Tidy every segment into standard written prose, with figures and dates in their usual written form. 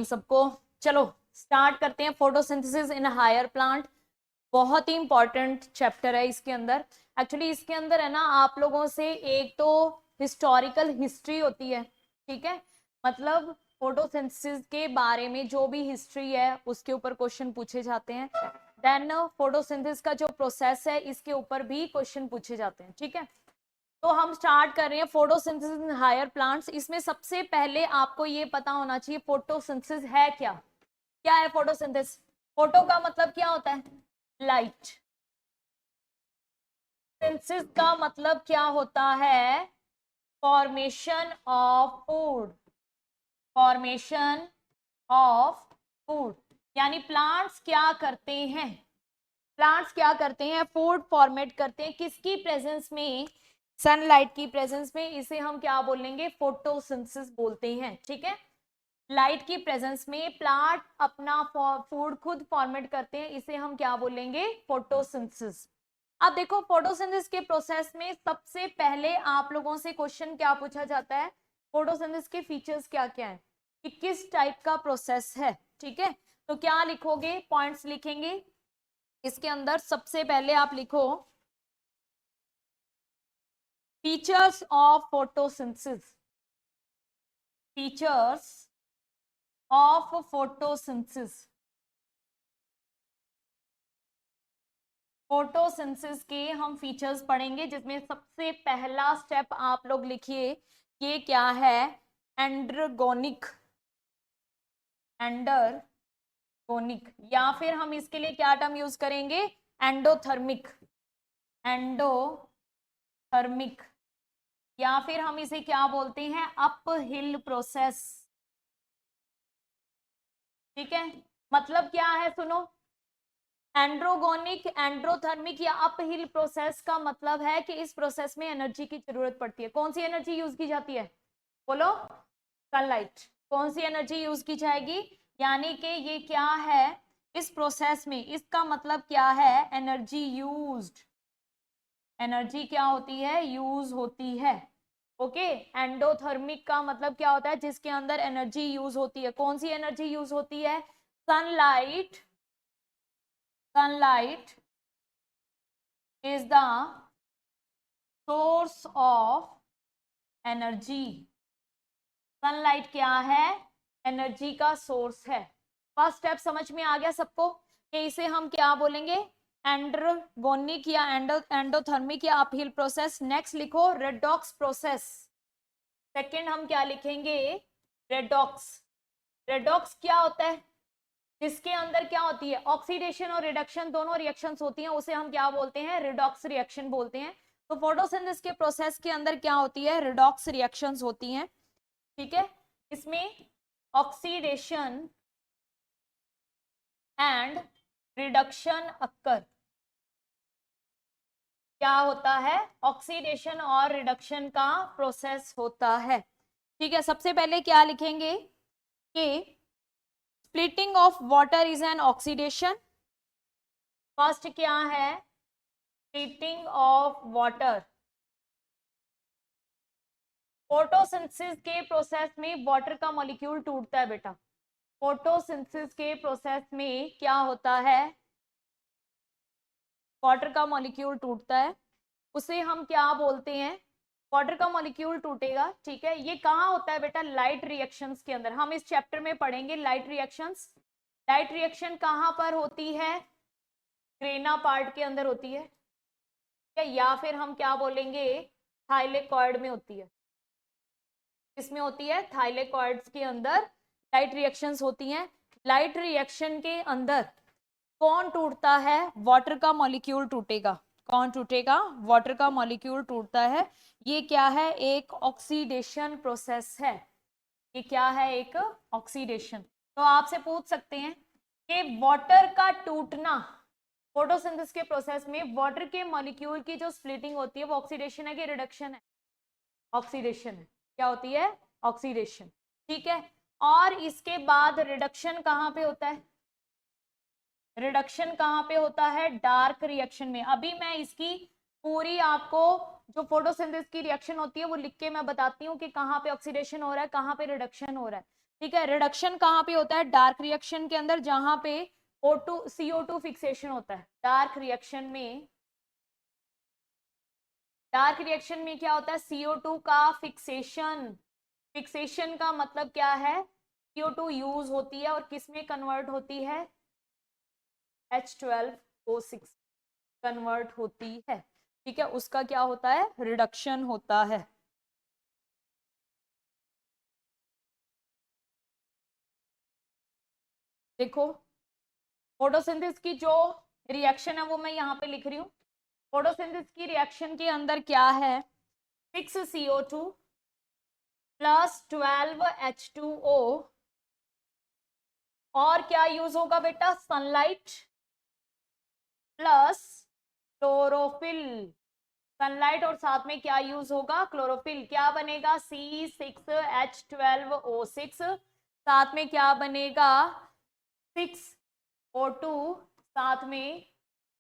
Morning सबको। चलो start करते हैं फोटोसिंथेसिस इन हायर प्लांट। बहुत ही इंपॉर्टेंट चैप्टर है इसके अंदर। एक्चुअली इसके अंदर है ना आप लोगों से एक तो हिस्टोरिकल हिस्ट्री होती है, ठीक है, मतलब फोटोसिंथेसिस के बारे में जो भी हिस्ट्री है उसके ऊपर क्वेश्चन पूछे जाते हैं। देन फोटोसिंथेसिस का जो प्रोसेस है इसके ऊपर भी क्वेश्चन पूछे जाते हैं, ठीक है। तो हम स्टार्ट कर रहे हैं फोटोसिंथेसिस इन हायर प्लांट्स। इसमें सबसे पहले आपको ये पता होना चाहिए फोटोसिंथेसिस है क्या। क्या है फोटोसिंथेसिस? फोटो का मतलब क्या होता है? लाइट। सिंथेसिस का मतलब क्या होता है? Formation of food. Formation of food यानी प्लांट्स क्या करते हैं? प्लांट्स क्या करते हैं? फूड फॉर्मेट करते हैं। किसकी प्रेजेंस में? सनलाइट की प्रेजेंस में। इसे हम क्या बोलेंगे? फोटोसिंथेसिस बोलते हैं, ठीक है। लाइट की प्रेजेंस में प्लांट अपना फूड खुद फॉर्मेट करते हैं, इसे हम क्या बोलेंगे? फोटोसिंथेसिस। अब देखो फोटोसिंथेसिस के प्रोसेस में सबसे पहले आप लोगों से क्वेश्चन क्या पूछा जाता है? फोटोसिंथेसिस के फीचर्स क्या क्या है, कि किस टाइप का प्रोसेस है, ठीक है। तो क्या लिखोगे? पॉइंट्स लिखेंगे इसके अंदर। सबसे पहले आप लिखो features of photosynthesis. Features of photosynthesis. Photosynthesis के हम फीचर्स पढ़ेंगे, जिसमें सबसे पहला स्टेप आप लोग लिखिए, ये क्या है? एंड्रोगोनिक। एंडरगोनिक, या फिर हम इसके लिए क्या टर्म यूज करेंगे? एंडोथर्मिक। एंडोथर्मिक, या फिर हम इसे क्या बोलते हैं? अप हिल प्रोसेस, ठीक है। मतलब क्या है सुनो, एंड्रोगोनिक, एंड्रोथर्मिक या अप हिल प्रोसेस का मतलब है कि इस प्रोसेस में एनर्जी की जरूरत पड़ती है। कौन सी एनर्जी यूज की जाती है? बोलो। सनलाइट। कौन सी एनर्जी यूज की जाएगी? यानी कि ये क्या है इस प्रोसेस में, इसका मतलब क्या है? Energy used. एनर्जी क्या होती है? यूज होती है। ओके। एंडोथर्मिक का मतलब क्या होता है? जिसके अंदर एनर्जी यूज होती है। कौन सी एनर्जी यूज होती है? Sunlight. Sunlight is the source of energy. Sunlight क्या है? एनर्जी का सोर्स है। फर्स्ट स्टेप समझ में आ गया सबको कि इसे हम क्या बोलेंगे? एंड्रोगोनिक या एंडोथर्मिक या अपहिल प्रोसेस। नेक्स्ट लिखो रेडॉक्स प्रोसेस। सेकंड हम क्या लिखेंगे? रेडॉक्स। रेडॉक्स क्या होता है? जिसके अंदर क्या होती है? ऑक्सीडेशन और रिडक्शन दोनों रिएक्शंस होती हैं, उसे हम क्या बोलते हैं? रिडॉक्स रिएक्शन बोलते हैं। तो फोटोसिंथेसिस के प्रोसेस के अंदर क्या होती है? रिडॉक्स रिएक्शंस होती हैं, ठीक है। इसमें ऑक्सीडेशन एंड रिडक्शन अक्कर। क्या होता है? ऑक्सीडेशन और रिडक्शन का प्रोसेस होता है, ठीक है। सबसे पहले क्या लिखेंगे कि splitting of water is an oxidation. First क्या है? Splitting of water. फोटोसिंथेसिस के प्रोसेस में वाटर का मॉलिक्यूल टूटता है बेटा। फोटोसिंथेसिस के प्रोसेस में क्या होता है? वाटर का मॉलिक्यूल टूटता है, उसे हम क्या बोलते हैं? वाटर का मॉलिक्यूल टूटेगा, ठीक है। ये कहाँ होता है बेटा? लाइट रिएक्शंस के अंदर। हम इस चैप्टर में पढ़ेंगे लाइट रिएक्शंस। लाइट रिएक्शन कहाँ पर होती है? ग्रेना पार्ट के अंदर होती है, या फिर हम क्या बोलेंगे? थाइलेकॉइड में होती है। किसमें होती है? थाइलेकॉइड्स के अंदर लाइट रिएक्शंस होती हैं। लाइट रिएक्शन के अंदर कौन टूटता है? वाटर का मॉलिक्यूल टूटेगा। कौन टूटेगा? वाटर का मॉलिक्यूल टूटता है। ये क्या है? एक ऑक्सीडेशन प्रोसेस है। ये क्या है? एक ऑक्सीडेशन। तो आपसे पूछ सकते हैं कि वाटर का टूटना फोटोसिंथेसिस के प्रोसेस में वाटर के मॉलिक्यूल की जो स्प्लिटिंग होती है वो ऑक्सीडेशन है कि रिडक्शन है? ऑक्सीडेशन है। क्या होती है? ऑक्सीडेशन, ठीक है। और इसके बाद रिडक्शन कहाँ पे होता है? रिडक्शन कहाँ पे होता है? डार्क रिएक्शन में। अभी मैं इसकी पूरी आपको जो फोटोसिंथेसिस की रिएक्शन होती है वो लिख के मैं बताती हूँ कि कहाँ पे ऑक्सीडेशन हो रहा है, कहाँ पे रिडक्शन हो रहा है। ठीक है, रिडक्शन कहाँ पे होता है? डार्क रिएक्शन के अंदर, जहां पे O2 CO2 फिक्सेशन होता है। डार्क रिएक्शन में, डार्क रिएक्शन में क्या होता है? CO2 का फिक्सेशन। फिक्सेशन का मतलब क्या है? CO2 यूज होती है और किस में कन्वर्ट होती है? H12O6 कन्वर्ट होती है। ठीक है, उसका क्या होता है? रिडक्शन होता है। देखो, फोटोसिंथेसिस की जो रिएक्शन है वो मैं यहाँ पे लिख रही हूँ। फोटोसिंथेसिस की रिएक्शन के अंदर क्या है? 6 CO2 प्लस 12 H2O, और क्या यूज होगा बेटा? Sunlight plus chlorophyll. सनलाइट और साथ में क्या यूज होगा? क्लोरोफिल। क्या बनेगा? C6H12O6, साथ में क्या बनेगा? 6O2, साथ में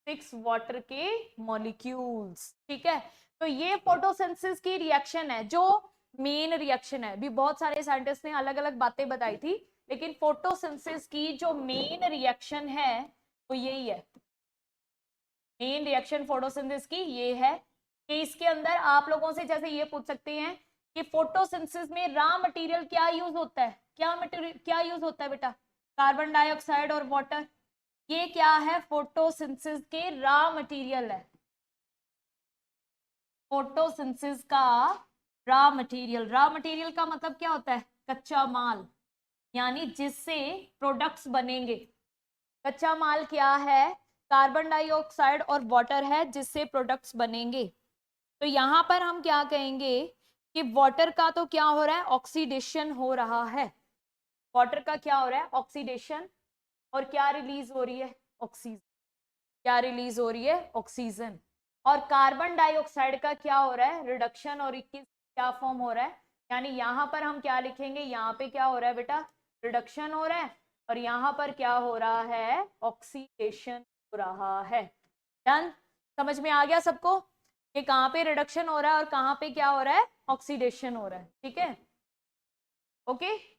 6 वाटर के मॉलिक्यूल्स। ठीक है, तो ये फोटोसिंथेसिस की रिएक्शन है, जो मेन रिएक्शन है। भी बहुत सारे साइंटिस्ट ने अलग अलग बातें बताई थी, लेकिन फोटोसिंथेसिस की जो मेन रिएक्शन है वो यही है। मेन रिएक्शन फोटोसिंथेसिस की ये है कि इसके अंदर आप लोगों से जैसे ये पूछ सकते हैं कि फोटोसिंथेसिस में रॉ मटेरियल क्या यूज होता है? क्या मटेरियल क्या यूज होता है बेटा? कार्बन डाइऑक्साइड और वाटर। ये क्या है? फोटोसिंथेसिस के रॉ मटेरियल है। फोटोसिंथेसिस का रॉ मटेरियल। रॉ मटेरियल का मतलब क्या होता है? कच्चा माल, यानी जिससे प्रोडक्ट्स बनेंगे। कच्चा माल क्या है? कार्बन डाइऑक्साइड और वाटर है, जिससे प्रोडक्ट्स बनेंगे। तो यहां पर हम क्या कहेंगे कि वाटर का तो क्या हो रहा है? ऑक्सीडेशन हो रहा है। वाटर का क्या हो रहा है? ऑक्सीडेशन। और क्या रिलीज हो रही है? ऑक्सीजन। क्या रिलीज हो रही है? ऑक्सीजन। और कार्बन डाइऑक्साइड का क्या हो रहा है? रिडक्शन। और 21 क्या फॉर्म हो रहा है? यानी यहां पर हम क्या लिखेंगे? यहाँ पे क्या हो रहा है बेटा? रिडक्शन हो रहा है, और यहाँ पर क्या हो रहा है? ऑक्सीडेशन हो रहा है। डन? समझ में आ गया सबको कि कहाँ पे रिडक्शन हो रहा है और कहाँ पे क्या हो रहा है? ऑक्सीडेशन हो रहा है। ठीक है, ओके।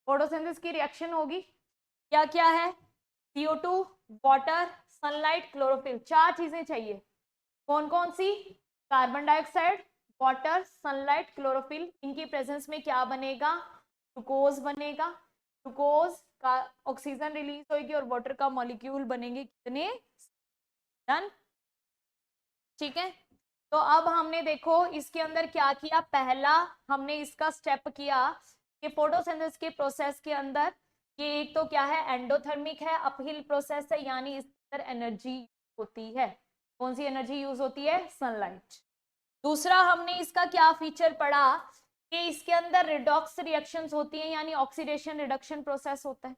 फोटोसिंथेसिस की रिएक्शन होगी, क्या क्या है? CO2, water, sunlight, chlorophyll. चार चीजें चाहिए। कौन कौन सी? Carbon dioxide, water, sunlight, chlorophyll. इनकी प्रेजेंस में क्या बनेगा? ग्लूकोज बनेगा। ग्लूकोज का ऑक्सीजन रिलीज होगी और वाटर का मॉलिक्यूल बनेंगे कितने? डन? ठीक है, तो अब हमने देखो इसके अंदर क्या किया। पहला हमने इसका स्टेप किया कि फोटोसिंथेसिस के प्रोसेस के अंदर ये एक तो क्या है? एंडोथर्मिक है, अपहिल प्रोसेस है, यानी इसके अंदर एनर्जी होती है। कौन सी एनर्जी यूज होती है? सनलाइट। दूसरा हमने इसका क्या फीचर पढ़ा कि इसके अंदर रिडॉक्स रिएक्शंस होती हैं, यानी ऑक्सीडेशन रिडक्शन प्रोसेस होता है।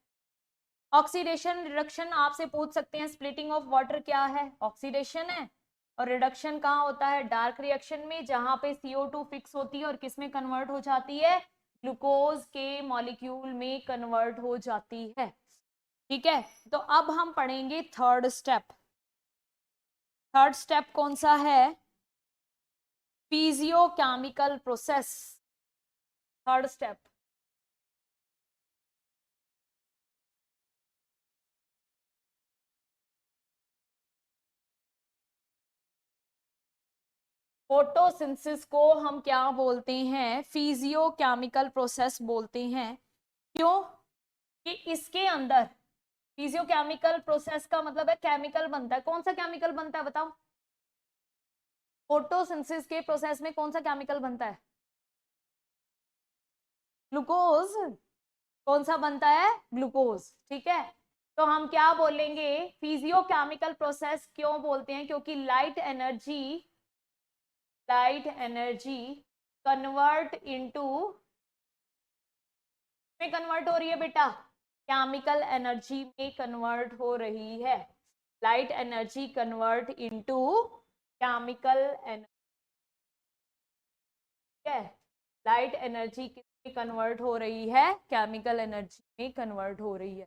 ऑक्सीडेशन रिडक्शन आपसे पूछ सकते हैं, स्प्लिटिंग ऑफ वाटर क्या है? ऑक्सीडेशन है। और रिडक्शन कहाँ होता है? डार्क रिएक्शन में, जहां पे CO2 फिक्स होती है और किस में कन्वर्ट हो जाती है? ग्लूकोज के मॉलिक्यूल में कन्वर्ट हो जाती है। ठीक है, तो अब हम पढ़ेंगे थर्ड स्टेप। थर्ड स्टेप कौन सा है? Physiochemical process. Third step, photosynthesis को हम क्या बोलते हैं? फिजियोकेमिकल प्रोसेस बोलते हैं। क्यों? कि इसके अंदर फिजियोकेमिकल प्रोसेस का मतलब है केमिकल बनता है। कौन सा केमिकल बनता है बताओ? फोटोसिंथेसिस के प्रोसेस में कौन सा केमिकल बनता है? ग्लूकोज। कौन सा बनता है? ग्लूकोज। ठीक है, तो हम क्या बोलेंगे? फिजियोकेमिकल प्रोसेस क्यों बोलते हैं? क्योंकि लाइट एनर्जी कन्वर्ट इनटू, में कन्वर्ट हो रही है बेटा? केमिकल एनर्जी में कन्वर्ट हो रही है। Light energy convert into chemical energy. है, लाइट एनर्जी किसमें कन्वर्ट हो रही है? केमिकल एनर्जी में कन्वर्ट हो रही है।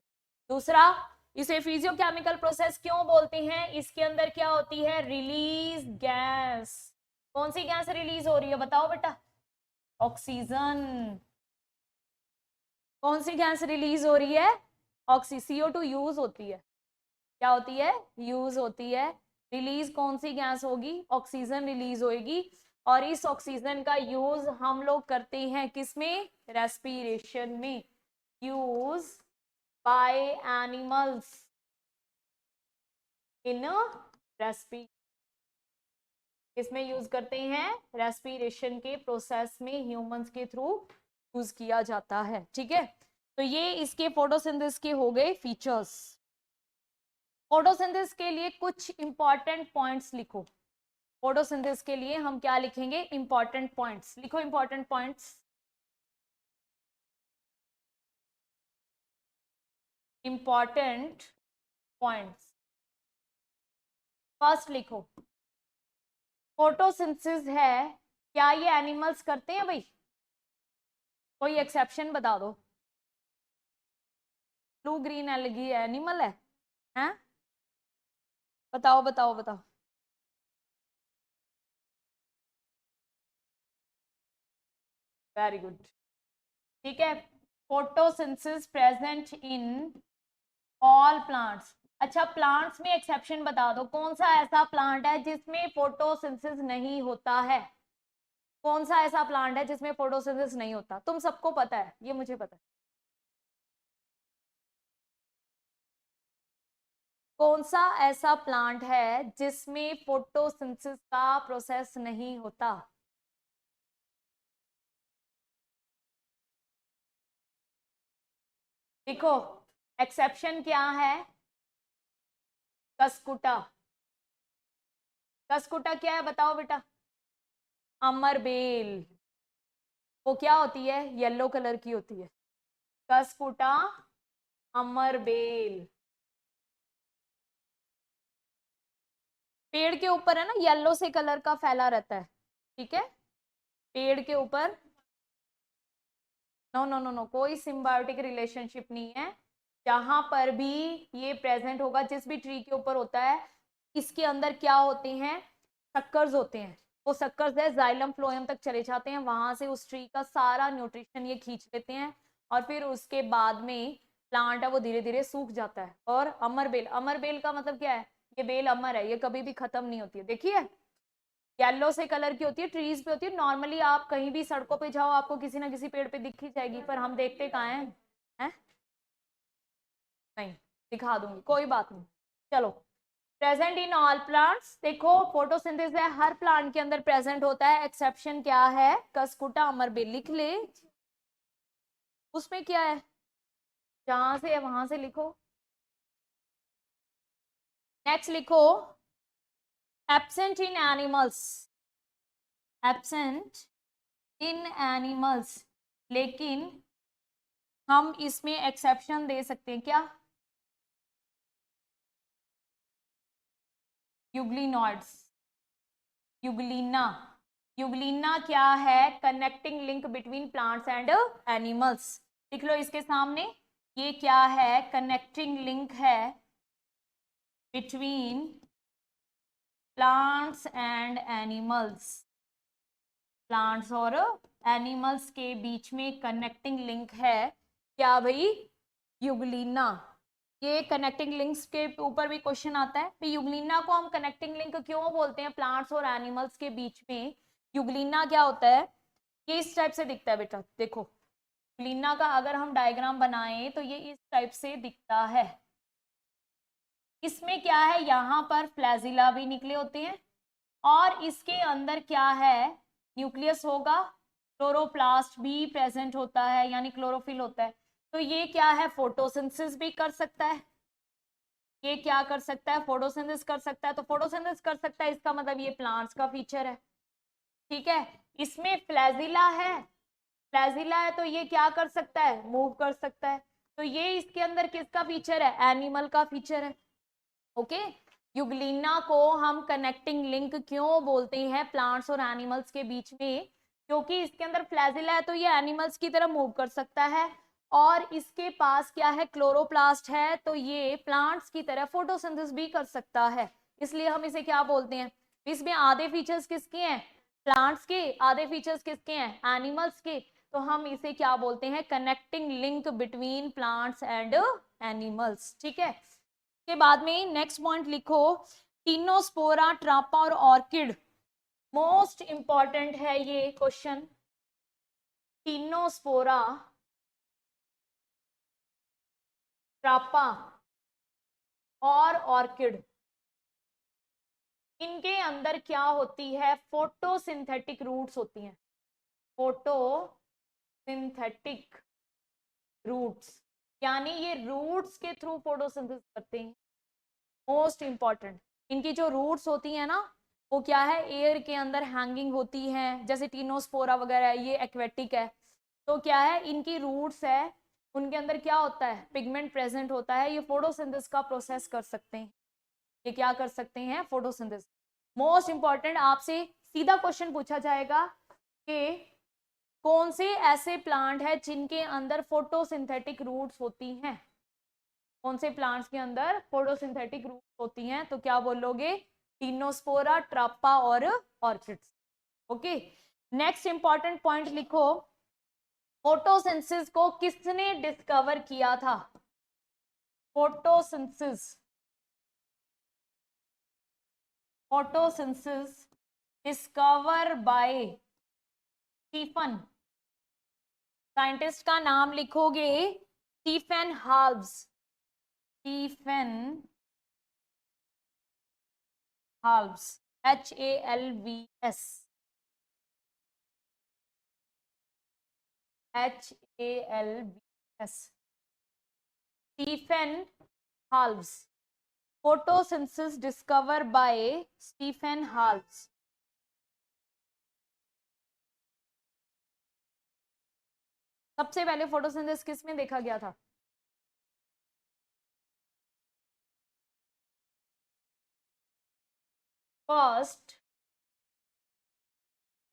दूसरा, इसे फिजियोकेमिकल प्रोसेस क्यों बोलते हैं? इसके अंदर क्या होती है? Release gas. कौन सी गैस रिलीज हो रही है बताओ बेटा? ऑक्सीजन। कौन सी गैस रिलीज हो रही है? CO2 यूज होती है, क्या होती है? यूज होती है। रिलीज कौन सी गैस होगी? ऑक्सीजन रिलीज होगी। और इस ऑक्सीजन का यूज हम लोग करते हैं किसमें? रेस्पिरेशन में। यूज बाय एनिमल्स इन रेस्पी, इसमें यूज करते हैं? रेस्पिरेशन के प्रोसेस में ह्यूमंस के थ्रू यूज किया जाता है। ठीक है, तो ये इसके फोटोसिंथेसिस के हो गए फीचर्स। फोटोसिंथेसिस के लिए कुछ इंपॉर्टेंट पॉइंट्स लिखो। फोटोसिंथेसिस के लिए हम क्या लिखेंगे? इंपॉर्टेंट पॉइंट्स लिखो। Important points, important points. First लिखो, फोटोसिंथेसिस है, क्या ये एनिमल्स करते हैं भाई? कोई एक्सेप्शन बता दो। ब्लू ग्रीन एलगी एनिमल है? हैं? बताओ बताओ बताओ। वेरी गुड, ठीक है। Photosynthesis present in all plants. अच्छा, प्लांट्स में एक्सेप्शन बता दो, कौन सा ऐसा प्लांट है जिसमें फोटोसिंथेसिस नहीं होता है? कौन सा ऐसा प्लांट है जिसमें फोटोसिंथेसिस नहीं होता? तुम सबको पता है, ये मुझे पता है। कौन सा ऐसा प्लांट है जिसमें फोटोसिंथेसिस का प्रोसेस नहीं होता? देखो, एक्सेप्शन क्या है? कसकुटा। कसकुटा क्या है बताओ बेटा? अमरबेल। वो क्या होती है? येलो कलर की होती है। कसकुटा, अमरबेल। पेड़ के ऊपर है ना, येलो से कलर का फैला रहता है। ठीक है, पेड़ के ऊपर। नो नो नो नो, कोई सिम्बायोटिक रिलेशनशिप नहीं है। जहां पर भी ये प्रेजेंट होगा, जिस भी ट्री के ऊपर होता है, इसके अंदर क्या होते हैं? सक्कर्स होते हैं। वो सक्कर्स है जाइलम फ्लोएम तक चले जाते हैं, वहां से उस ट्री का सारा न्यूट्रिशन ये खींच लेते हैं, और फिर उसके बाद में प्लांट है वो धीरे धीरे सूख जाता है। और अमरबेल, अमरबेल का मतलब क्या है? ये बेल अमर है, ये कभी भी खत्म नहीं होती है। देखिए, येलो से कलर की होती है, ट्रीज पे होती है। नॉर्मली आप कहीं भी सड़कों पे जाओ, आपको किसी ना किसी पेड़ पे दिख ही जाएगी, पर हम देखते कहाँ हैं? नहीं, दिखा दूंगी, कोई बात नहीं। चलो, प्रेजेंट इन ऑल प्लांट्स। देखो, फोटोसिंथेसिस है हर प्लांट के अंदर प्रेजेंट होता है। एक्सेप्शन क्या है? कसकुटा, अमरबेल। लिख ले, उसमें क्या है? जहां से है वहां से लिखो। नेक्स्ट लिखो, absent in animals. Absent in animals, लेकिन हम इसमें एक्सेप्शन दे सकते हैं क्या? Euglenoids, Euglena. यूग्लिना क्या है? Connecting link between plants and animals. लिख लो इसके सामने, ये क्या है? कनेक्टिंग लिंक है between plants and animals. Plants और एनिमल्स के बीच में कनेक्टिंग लिंक है क्या भाई? यूग्लिना। ये कनेक्टिंग लिंक्स के ऊपर भी क्वेश्चन आता है, तो यूग्लिना को हम कनेक्टिंग लिंक क्यों बोलते हैं प्लांट्स और एनिमल्स के बीच में? यूग्लिना क्या होता है? ये इस टाइप से दिखता है बेटा, देखो। यूग्लिना का अगर हम डायग्राम बनाएं तो ये इस टाइप से दिखता है। इसमें क्या है? यहाँ पर फ्लैजिला भी निकले होते हैं, और इसके अंदर क्या है? न्यूक्लियस होगा, क्लोरोप्लास्ट भी प्रेजेंट होता है, यानी क्लोरोफिल होता है। तो ये क्या है? फोटोसिंथेसिस भी कर सकता है। ये क्या कर सकता है? फोटोसिंथेसिस कर सकता है। तो फोटोसिंथेसिस कर सकता है, इसका मतलब ये प्लांट्स का फीचर है। ठीक है, इसमें फ्लैजिला है, फ्लैजिला है तो ये क्या कर सकता है? मूव कर सकता है। तो ये इसके अंदर किसका फीचर है? एनिमल का फीचर है। ओके, यूग्लिना को हम कनेक्टिंग लिंक क्यों बोलते हैं प्लांट्स और एनिमल्स के बीच में? क्योंकि इसके अंदर फ्लैजिला है, तो ये एनिमल्स की तरह मूव कर सकता है, और इसके पास क्या है? क्लोरोप्लास्ट है, तो ये प्लांट्स की तरह फोटोसिंथेसिस भी कर सकता है। इसलिए हम इसे क्या बोलते हैं? इसमें आधे फीचर्स किसके हैं? प्लांट्स के। आधे फीचर्स किसके हैं? एनिमल्स के। तो हम इसे क्या बोलते हैं, connecting link between plants and animals. ठीक है, के बाद में नेक्स्ट पॉइंट लिखो, टिनोस्पोरा, ट्रापा और ऑर्किड। मोस्ट इंपॉर्टेंट है ये क्वेश्चन, टिनोस्पोरा, ट्रापा और ऑर्किड, इनके अंदर क्या होती है, फोटोसिंथेटिक रूट्स होती हैं, फोटोसिंथेटिक रूट्स, यानी ये रूट्स के थ्रू फोटोसिंथेसिस करते हैं। मोस्ट इंपॉर्टेंट, इनकी जो रूट्स होती हैं ना, वो क्या है, एयर के अंदर हैंगिंग होती हैं, जैसे टीनोस्पोरा वगैरह, ये एक्वेटिक है। तो क्या है, इनकी रूट्स है, उनके अंदर क्या होता है, पिगमेंट प्रेजेंट होता है, ये फोटोसिंथेसिस का प्रोसेस कर सकते हैं। ये क्या कर सकते हैं, फोटोसिंथेसिस। मोस्ट इंपॉर्टेंट, आपसे सीधा क्वेश्चन पूछा जाएगा कि कौन से ऐसे प्लांट है जिनके अंदर फोटोसिंथेटिक रूट्स होती हैं, कौन से प्लांट्स के अंदर फोटोसिंथेटिक रूट्स होती हैं, तो क्या बोलोगे, टिनोस्पोरा, ट्रापा और orchids. Okay, next important point लिखो, फोटोसिंथेसिस को किसने डिस्कवर किया था, photosynthesis, photosynthesis discover by Stephen, scientist का नाम लिखोगे Stephen Hales, Stephen Hales, HALVS, HALVS, Stephen Hales, photosynthesis discover by Stephen Hales. सबसे पहले फोटोसिंथेसिस किस में देखा गया था, first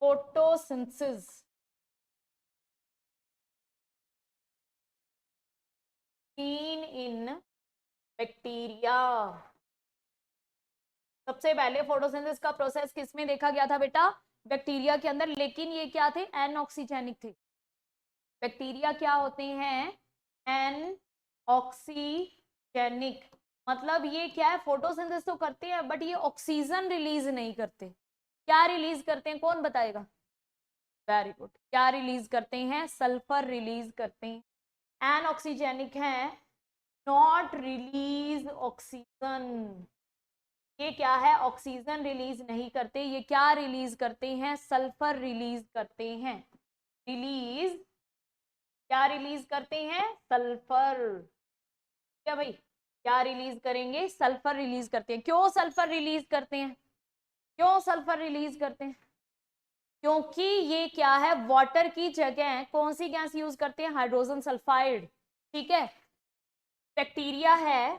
photosynthesis seen in bacteria. सबसे पहले फोटोसिंथेसिस का प्रोसेस किस में देखा गया था बेटा, बैक्टीरिया के अंदर, लेकिन ये क्या थे, एनऑक्सीजेनिक थे। बैक्टीरिया क्या होते हैं, एनऑक्सीजेनिक, मतलब ये क्या है, फोटोसिंथेसिस तो करते हैं बट ये ऑक्सीजन रिलीज नहीं करते। क्या रिलीज करते हैं, कौन बताएगा, वेरी गुड, क्या रिलीज करते हैं, सल्फर रिलीज करते हैं। एनऑक्सीजेनिक है, नॉट रिलीज ऑक्सीजन, ये क्या है, ऑक्सीजन रिलीज नहीं करते, ये क्या रिलीज करते हैं, सल्फर रिलीज करते हैं। रिलीज, क्या रिलीज करते हैं, सल्फर। क्या भाई, क्या रिलीज करेंगे, सल्फर रिलीज करते हैं। क्यों सल्फर रिलीज करते हैं, क्यों सल्फर रिलीज करते हैं, क्योंकि ये क्या है, वाटर की जगह कौन सी गैस यूज करते हैं, हाइड्रोजन सल्फाइड। ठीक है, बैक्टीरिया है,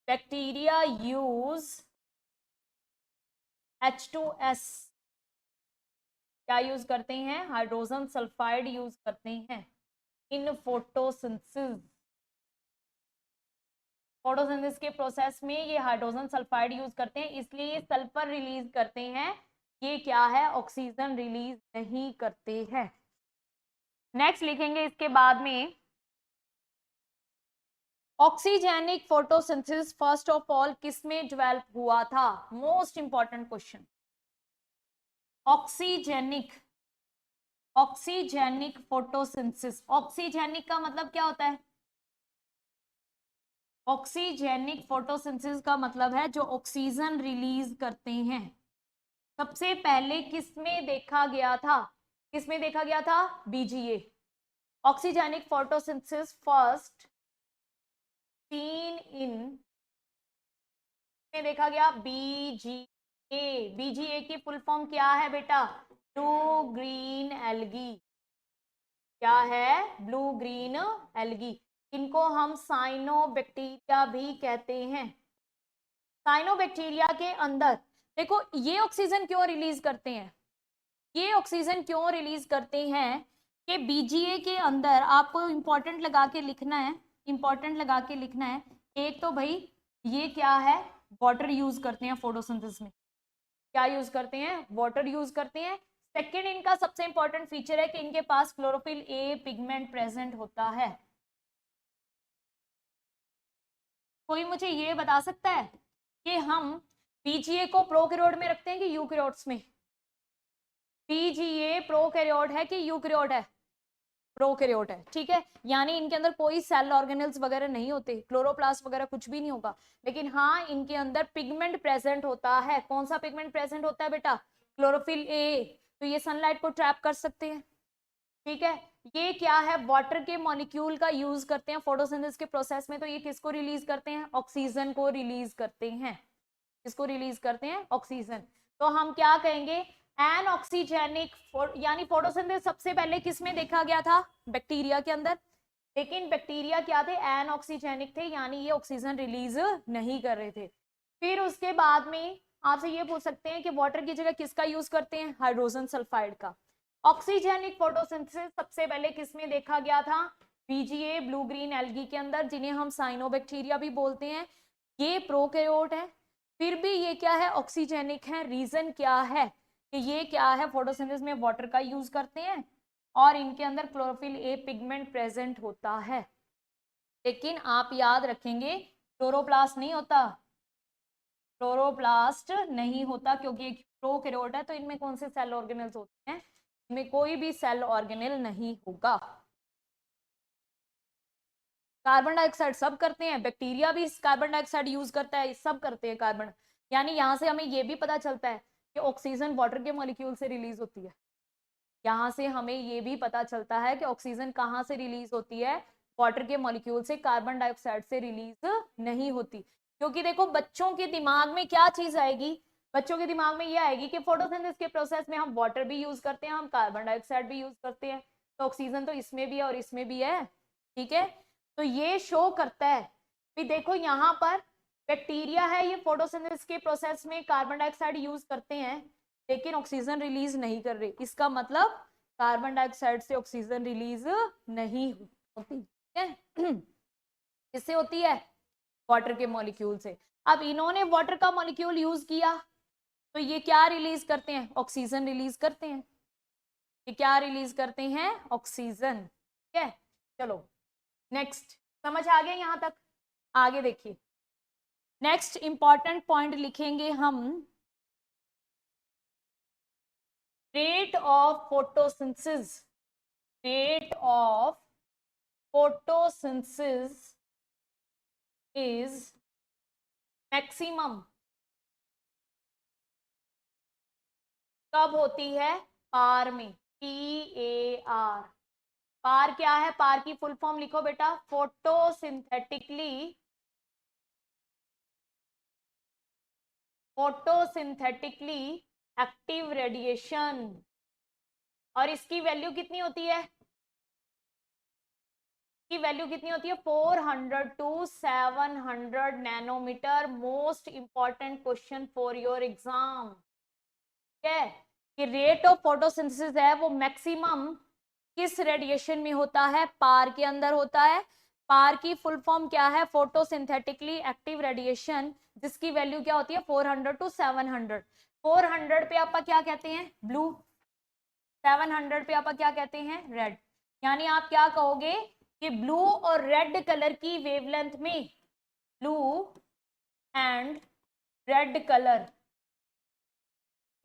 बैक्टीरिया यूज H2S, क्या यूज करते हैं, हाइड्रोजन सल्फाइड यूज करते हैं इन फोटोसिंथेसिस। फोटोसिंथेसिस के प्रोसेस में ये हाइड्रोजन सल्फाइड यूज करते हैं, इसलिए ये सल्फर रिलीज करते हैं, ये क्या है, ऑक्सीजन रिलीज नहीं करते हैं। नेक्स्ट लिखेंगे इसके बाद में, oxygenic photosynthesis first of all किसमें डेवलप हुआ था, most important question, oxygenic, oxygenic photosynthesis. Oxygenic का मतलब क्या होता है, ऑक्सीजेनिक फोटोसिंथेसिस का मतलब है जो ऑक्सीजन रिलीज करते हैं। सबसे पहले किसमें देखा गया था, किसमें देखा गया था, BGA, oxygenic photosynthesis first seen in में देखा गया, BGA। BGA की फुल फॉर्म क्या है बेटा, ब्लू ग्रीन एल्गी, क्या है, ब्लू ग्रीन एल्गी। इनको हम साइनोबैक्टीरिया भी कहते हैं। साइनोबैक्टीरिया के अंदर देखो, ये ऑक्सीजन क्यों रिलीज करते हैं, ये ऑक्सीजन क्यों रिलीज करते हैं, कि BGA के अंदर आपको इंपॉर्टेंट लगा के लिखना है, इंपॉर्टेंट लगा के लिखना है। एक तो भाई ये क्या है, वाटर यूज करते हैं फोटोसिंथेसिस में, क्या यूज करते हैं, वाटर यूज करते हैं। सेकेंड इनका सबसे इंपॉर्टेंट फीचर है कि इनके पास क्लोरोफिल ए पिगमेंट प्रेजेंट होता है। कोई मुझे ये बता सकता है कि हम पीजीए को प्रोकैरियोट में रखते हैं कि यूकैरियोट्स में? पीजीए प्रोकैरियोट है कि यूकैरियोट है? प्रोकैरियोट है, ठीक है। यानी इनके अंदर कोई सेल ऑर्गेनेल्स वगैरह नहीं होते, क्लोरोप्लास्ट वगैरह कुछ भी नहीं होगा, लेकिन हाँ इनके अंदर पिगमेंट प्रेजेंट होता है। कौन सा पिगमेंट प्रेजेंट होता है बेटा? Chlorophyll A. तो ये सनलाइट को ट्रैप कर सकते हैं, ठीक है। ये क्या है? वाटर के मॉलिक्यूल का यूज करते हैं फोटोसिंथेसिस के प्रोसेस में। तो ये किसको रिलीज करते हैं? ऑक्सीजन को रिलीज करते हैं। किसको रिलीज करते हैं? ऑक्सीजन। तो हम क्या कहेंगे? एन ऑक्सीजेनिक, यानी फोटोसिंथेसिस सबसे पहले किस में देखा गया था? बैक्टीरिया के अंदर। लेकिन बैक्टीरिया क्या थे? एन ऑक्सीजेनिक थे, यानी ये ऑक्सीजन रिलीज नहीं कर रहे थे। फिर उसके बाद में आपसे ये पूछ सकते हैं कि वाटर की जगह किसका यूज करते हैं? हाइड्रोजन सल्फाइड का। ऑक्सीजेनिक फोटोसिंथेसिस सबसे पहले किस में देखा गया था? बीजीए ब्लू ग्रीन एल्गी के अंदर, जिन्हें हम साइनोबैक्टीरिया भी बोलते हैं। ये प्रोकैरियोट है, फिर भी ये क्या है? ऑक्सीजेनिक है। रीजन क्या है कि ये क्या है? फोटोसिंथेसिस में वाटर का यूज करते हैं और इनके अंदर क्लोरोफिल ए पिगमेंट प्रेजेंट होता है। लेकिन आप याद रखेंगे क्लोरोप्लास्ट नहीं होता, क्लोरोप्लास्ट नहीं होता, क्योंकि एक प्रोकैरियोट है। तो इनमें कौन से सेल ऑर्गेनेल्स होते हैं? इनमें कोई भी सेल ऑर्गेनेल नहीं होगा। कार्बन डाइऑक्साइड सब करते हैं, बैक्टीरिया भी कार्बन डाइऑक्साइड यूज करता है, सब करते हैं कार्बन। यानी यहाँ से हमें ये भी पता चलता है कि ऑक्सीजन वाटर के मॉलिक्यूल से रिलीज होती है। यहाँ से हमें ये भी पता चलता है कि ऑक्सीजन कहाँ से रिलीज होती है? वाटर के मॉलिक्यूल से, कार्बन डाइऑक्साइड से रिलीज नहीं होती। क्योंकि देखो बच्चों के दिमाग में क्या चीज आएगी? बच्चों के दिमाग में ये आएगी कि फोटोसिंथेसिस के प्रोसेस में हम वाटर भी यूज करते हैं, हम कार्बन डाइऑक्साइड भी यूज करते हैं, तो ऑक्सीजन तो इसमें भी है और इसमें भी है, ठीक है। तो ये शो करता है कि देखो यहाँ पर बैक्टीरिया है, ये फोटोसिंथेसिस के प्रोसेस में कार्बन डाइऑक्साइड यूज करते हैं लेकिन ऑक्सीजन रिलीज नहीं कर रहे। इसका मतलब कार्बन डाइऑक्साइड से ऑक्सीजन रिलीज नहीं होती है। किससे होती है? वाटर के मॉलिक्यूल से। अब इन्होंने वाटर का मॉलिक्यूल यूज किया तो ये क्या रिलीज करते हैं? ऑक्सीजन रिलीज करते हैं। ये क्या रिलीज करते हैं? ऑक्सीजन, ठीक है। चलो नेक्स्ट, समझ आ गया यहां तक? आगे देखिए, नेक्स्ट इंपॉर्टेंट पॉइंट लिखेंगे हम, rate of photosynthesis. Rate of photosynthesis is maximum कब होती है? पार में, PAR। पार क्या है? पार की फुल फॉर्म लिखो बेटा, फोटोसिंथेटिकली एक्टिव रेडिएशन। और इसकी वैल्यू कितनी होती है? की वैल्यू कितनी होती है? 400 to 700 nanometre. Most important question for your exam, ठीक है। कि रेट ऑफ फोटोसिंथेसिस है वो मैक्सिमम किस रेडिएशन में होता है? पार के अंदर होता है। पार की फुल फॉर्म क्या है? फोटोसिंथेटिकली एक्टिव रेडिएशन, जिसकी वैल्यू क्या होती है? 400 to 700। 400 पे आप क्या कहते हैं? ब्लू। 700 पे आप क्या कहते हैं? रेड। यानी आप क्या कहोगे कि ब्लू और रेड कलर की वेवलेंथ में, ब्लू एंड रेड कलर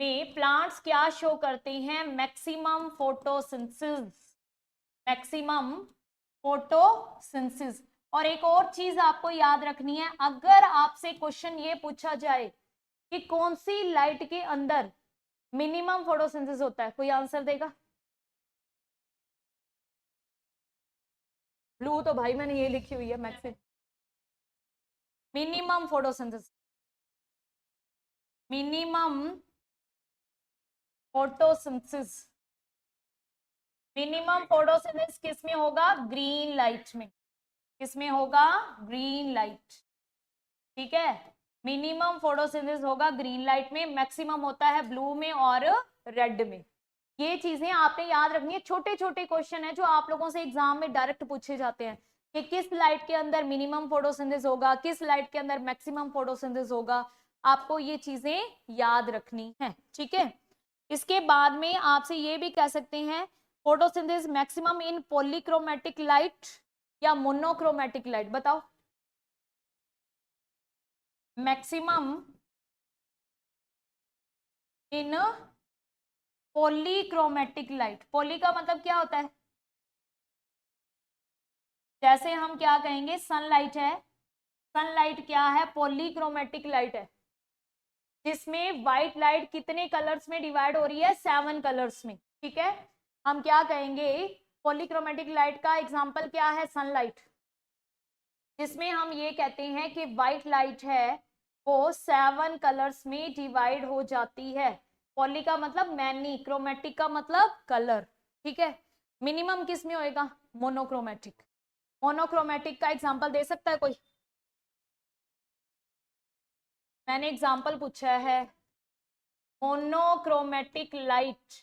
में प्लांट्स क्या शो करते हैं? Maximum photosynthesis. Maximum photosynthesis. और एक और चीज आपको याद रखनी है, अगर आपसे क्वेश्चन ये पूछा जाए कि कौन सी लाइट के अंदर मिनिमम फोटोसिंथेसिस होता है, कोई आंसर देगा? ब्लू तो भाई मैंने ये लिखी हुई है, maximum minimum photosynthesis. Minimum photosynthesis, minimum photosynthesis किस में होगा? ग्रीन लाइट में। किस में होगा? ग्रीन लाइट, ठीक है। मिनिमम फोटोसिंथेसिस होगा ग्रीन लाइट में, मैक्सिमम होता है ब्लू में और रेड में। ये चीजें आपने याद रखनी है। छोटे छोटे क्वेश्चन है जो आप लोगों से एग्जाम में डायरेक्ट पूछे जाते हैं कि किस लाइट के अंदर मिनिमम फोटोसिंथेसिस होगा, किस लाइट के अंदर मैक्सिमम फोटोसिंथेसिस होगा। आपको ये चीजें याद रखनी है, ठीक है। इसके बाद में आपसे ये भी कह सकते हैं photosynthesis maximum in polychromatic light या मोनोक्रोमेटिक लाइट, बताओ। Maximum in polychromatic light, poly का मतलब क्या होता है? जैसे हम क्या कहेंगे, सनलाइट है, सनलाइट क्या है? पॉलीक्रोमेटिक लाइट है, जिसमें व्हाइट लाइट कितने कलर्स में डिवाइड हो रही है? 7 कलर्स में, ठीक है। हम क्या कहेंगे, पॉलीक्रोमेटिक लाइट का एग्जांपल क्या है? सनलाइट, जिसमें हम ये कहते हैं कि व्हाइट लाइट है वो 7 कलर्स में डिवाइड हो जाती है। पॉली का मतलब मैनी, क्रोमेटिक का मतलब कलर, ठीक है। मिनिमम किस में होएगा? मोनोक्रोमेटिक। मोनोक्रोमेटिक का एग्जांपल दे सकता है कोई? मैंने एग्जांपल पूछा है। मोनोक्रोमेटिक लाइट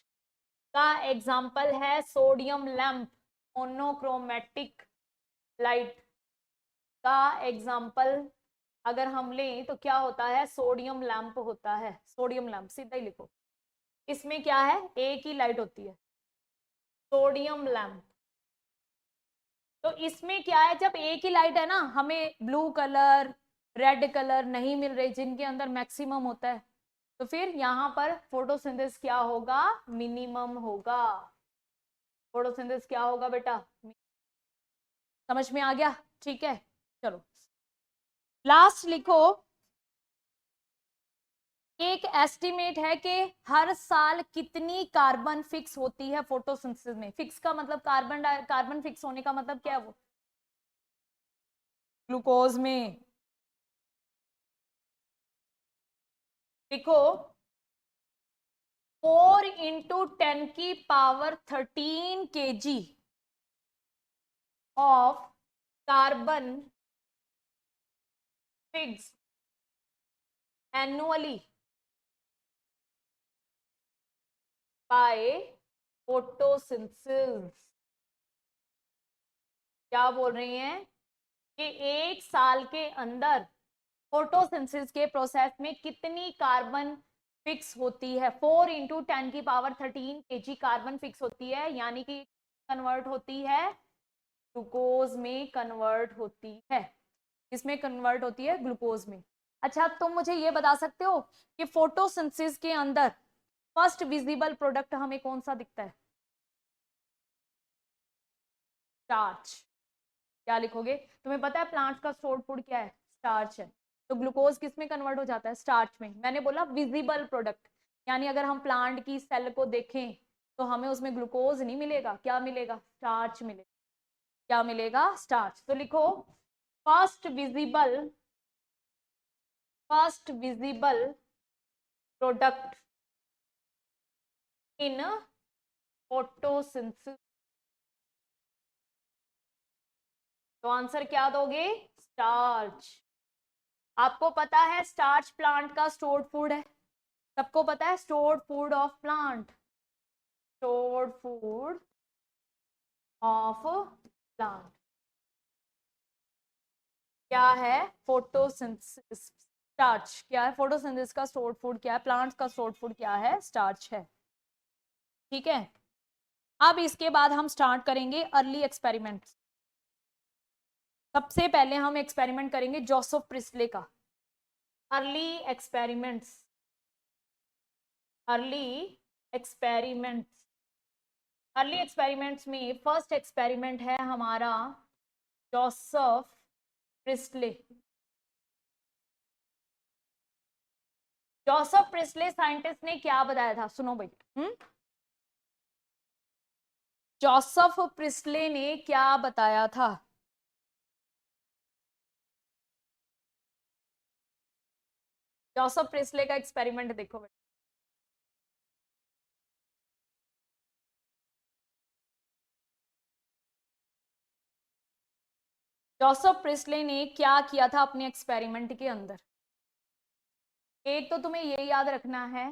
का एग्जांपल है सोडियम लैंप। मोनोक्रोमेटिक लाइट का एग्जांपल अगर हम लें तो क्या होता है? सोडियम लैंप होता है। सोडियम लैंप सीधा ही लिखो, इसमें क्या है? एक ही लाइट होती है, सोडियम लैंप। तो इसमें क्या है, जब एक ही लाइट है ना, हमें ब्लू कलर, रेड कलर नहीं मिल रहे जिनके अंदर मैक्सिमम होता है, तो फिर यहाँ पर फोटोसिंथेसिस क्या होगा? मिनिमम होगा। फोटोसिंथेसिस क्या होगा बेटा? समझ में आ गया? ठीक है, चलो लास्ट लिखो। एक एस्टिमेट है कि हर साल कितनी कार्बन फिक्स होती है फोटोसिंथेसिस में। फिक्स का मतलब कार्बन फिक्स होने का मतलब क्या है? वो ग्लूकोज में। लिखो 4 इंटू 10 की power 13 kg of carbon fix annually by photosynthesis. क्या बोल रही हैं कि एक साल के अंदर फोटोसिंथेसिस के प्रोसेस में कितनी कार्बन फिक्स होती है? 4 इंटू 10 की पावर 13 kg कार्बन फिक्स होती है, यानी कि कन्वर्ट होती है ग्लूकोज में, कन्वर्ट होती है। इसमें कन्वर्ट होती है ग्लूकोज में। अच्छा, तुम मुझे ये बता सकते हो कि फोटोसिंथेसिस के अंदर फर्स्ट विजिबल प्रोडक्ट हमें कौन सा दिखता है? स्टार्च। क्या लिखोगे? तुम्हें पता है प्लांट्स का स्टोर्ड फूड क्या है? स्टार्च है। तो ग्लूकोज किस में कन्वर्ट हो जाता है? स्टार्च में। मैंने बोला विजिबल प्रोडक्ट, यानी अगर हम प्लांट की सेल को देखें तो हमें उसमें ग्लूकोज नहीं मिलेगा, क्या मिलेगा? स्टार्च मिलेगा। क्या मिलेगा? स्टार्च। तो लिखो first visible product in photosynthesis. तो आंसर क्या दोगे? स्टार्च। आपको पता है स्टार्च प्लांट का स्टोर्ड फूड है, सबको पता है stored food of plant. Stored food of plant क्या है? फोटोसिंथेसिस। स्टार्च क्या है? फोटोसिंथेसिस का स्टोर्ड फूड क्या है? प्लांट्स का स्टोर्ड फूड क्या है? स्टार्च है। ठीक है, अब इसके बाद हम स्टार्ट करेंगे अर्ली एक्सपेरिमेंट्स। सबसे पहले हम एक्सपेरिमेंट करेंगे जोसेफ प्रिस्ले का। Early experiments, early experiments. Early experiments में फर्स्ट एक्सपेरिमेंट है हमारा Joseph Presley. Joseph Presley scientist ने क्या बताया था? सुनो भाई। जोसेफ प्रिस्ले ने क्या बताया था? जोसेफ प्रिस्ले का एक्सपेरिमेंट देखो बेटा। जोसेफ प्रिस्ले ने क्या किया था अपने एक्सपेरिमेंट के अंदर? एक तो तुम्हें ये याद रखना है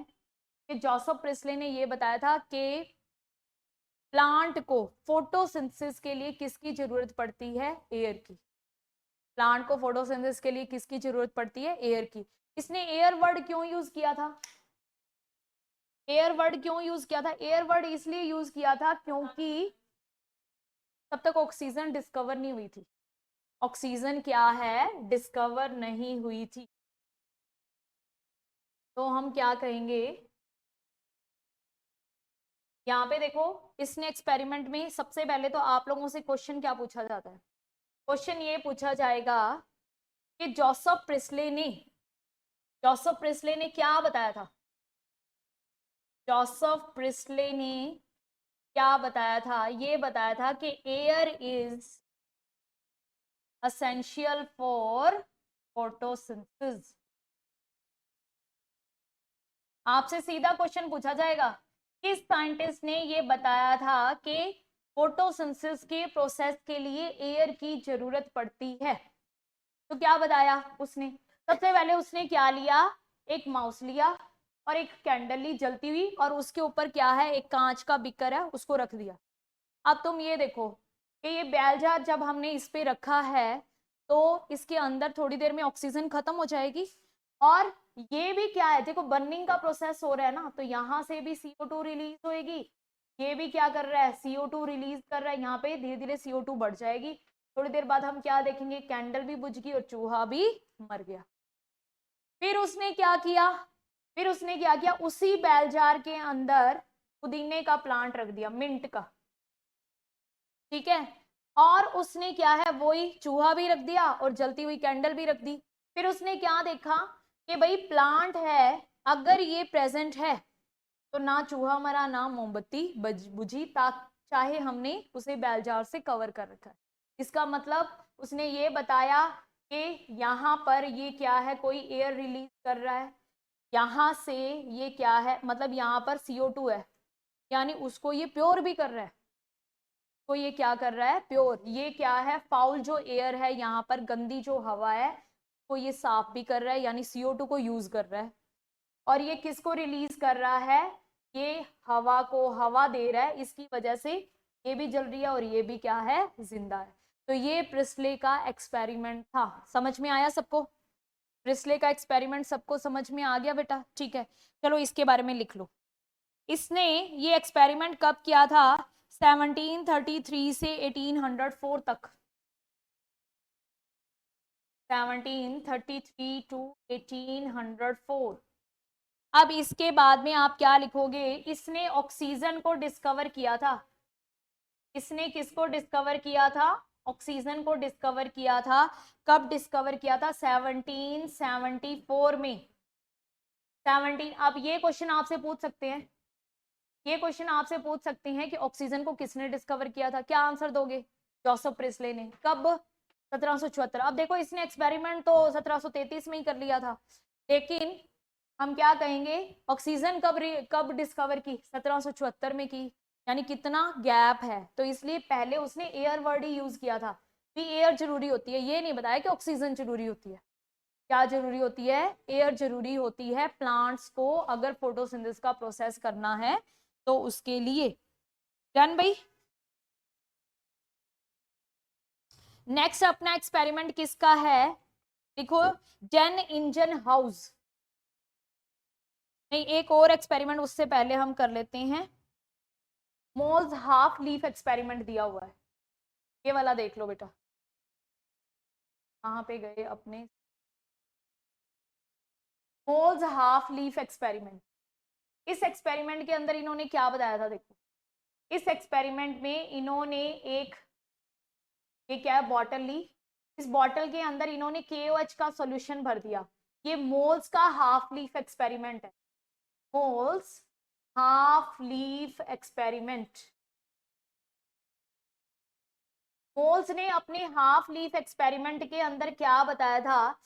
कि जोसेफ प्रिस्ले ने ये बताया था कि प्लांट को फोटोसिंथेसिस के लिए किसकी जरूरत पड़ती है? एयर की। प्लांट को फोटोसिंथेसिस के लिए किसकी जरूरत पड़ती है? एयर की। इसने एयर वर्ड क्यों यूज किया था? एयर वर्ड क्यों यूज किया था? एयर वर्ड इसलिए यूज किया था क्योंकि तब तक ऑक्सीजन डिस्कवर नहीं हुई थी। ऑक्सीजन क्या है? डिस्कवर नहीं हुई थी। तो हम क्या कहेंगे, यहाँ पे देखो, इसने एक्सपेरिमेंट में सबसे पहले तो आप लोगों से क्वेश्चन क्या पूछा जाता है? क्वेश्चन ये पूछा जाएगा कि जोसेफ प्रिस्ले ने क्या बताया था? जोसेफ प्रिस्ले ने क्या बताया था? ये बताया था कि air is essential for photosynthesis. आपसे सीधा क्वेश्चन पूछा जाएगा, किस साइंटिस्ट ने ये बताया था कि फोटोसिंथेसिस के प्रोसेस के लिए एयर की जरूरत पड़ती है? तो क्या बताया उसने? सबसे पहले उसने क्या लिया, एक माउस लिया और एक कैंडल ली जलती हुई, और उसके ऊपर क्या है, एक कांच का बीकर है, उसको रख दिया। अब तुम ये देखो कि ये बैल जार जब हमने इस पे रखा है तो इसके अंदर थोड़ी देर में ऑक्सीजन खत्म हो जाएगी, और ये भी क्या है, देखो बर्निंग का प्रोसेस हो रहा है ना, तो यहाँ से भी CO2 रिलीज होएगी, ये भी क्या कर रहा है, CO2 रिलीज कर रहा है, यहाँ पे धीरे धीरे CO2 बढ़ जाएगी। थोड़ी देर बाद हम क्या देखेंगे, कैंडल भी बुझ गई और चूहा भी मर गया। फिर उसने क्या किया, उसी बैल जार के अंदर पुदीने का प्लांट रख दिया, मिंट का, ठीक है, और उसने क्या है, वही चूहा भी रख दिया और जलती हुई कैंडल भी रख दी। फिर उसने क्या देखा कि भाई प्लांट है, अगर ये प्रेजेंट है तो ना चूहा मरा ना मोमबत्ती बुझी, चाहे हमने उसे बैल जार से कवर कर रखा है। इसका मतलब उसने ये बताया कि यहाँ पर ये क्या है, कोई एयर रिलीज कर रहा है, यहाँ से ये क्या है, मतलब यहाँ पर CO2 है, यानी उसको ये प्योर भी कर रहा है, तो ये क्या कर रहा है, प्योर। ये क्या है, फाउल जो एयर है, यहाँ पर गंदी जो हवा है, तो ये साफ भी कर रहा है, यानी CO2 को यूज कर रहा है। और ये किसको रिलीज कर रहा है, ये हवा को हवा दे रहा है, इसकी वजह से ये भी जल रही है और ये भी क्या है, जिंदा है। तो ये प्रिस्ले का एक्सपेरिमेंट था। समझ में आया सबको? प्रिस्ले का एक्सपेरिमेंट सबको समझ में आ गया बेटा? ठीक है, चलो इसके बारे में लिख लो। इसने ये एक्सपेरिमेंट कब किया था? 1733 से 1804 तक। 1733 टू 1804। अब इसके बाद में आप क्या लिखोगे, इसने ऑक्सीजन को डिस्कवर किया था। इसने किसको डिस्कवर किया था? ऑक्सीजन को डिस्कवर किया था। कब डिस्कवर किया था? 1774 में। 17। अब ये क्वेश्चन आपसे पूछ सकते हैं, कि ऑक्सीजन को किसने डिस्कवर किया था? क्या आंसर दोगे? जोसेफ प्रिस्ले ने। कब? 1774। अब देखो, इसने एक्सपेरिमेंट तो 1733 में ही कर लिया था, लेकिन हम क्या कहेंगे, ऑक्सीजन कब डिस्कवर की? 1774 में की, यानी कितना गैप है। तो इसलिए पहले उसने एयर वर्ड ही यूज किया था कि एयर जरूरी होती है, ये नहीं बताया कि ऑक्सीजन जरूरी होती है। क्या जरूरी होती है? एयर जरूरी होती है प्लांट्स को अगर फोटोसिंथेसिस का प्रोसेस करना है तो उसके लिए। डन भाई। नेक्स्ट अपना एक्सपेरिमेंट किसका है? देखो, जेन इंजन हाउस। नहीं, एक और एक्सपेरिमेंट उससे पहले हम कर लेते हैं। मोल्स हाफ लीफ एक्सपेरिमेंट दिया हुआ है, ये वाला देख लो बेटा। कहाँ पे गए अपने? Moles half leaf experiment. इस एक्सपेरिमेंट के अंदर इन्होंने क्या बताया था? देखो, इस एक्सपेरिमेंट में इन्होंने एक, ये क्या है, बॉटल ली। इस बॉटल के अंदर इन्होंने KOH का सॉल्यूशन भर दिया। ये मोल्स का हाफ लीफ एक्सपेरिमेंट है। Moles half leaf experiment. Moles ने अपने हाफ लीफ एक्सपेरिमेंट के अंदर क्या बताया था?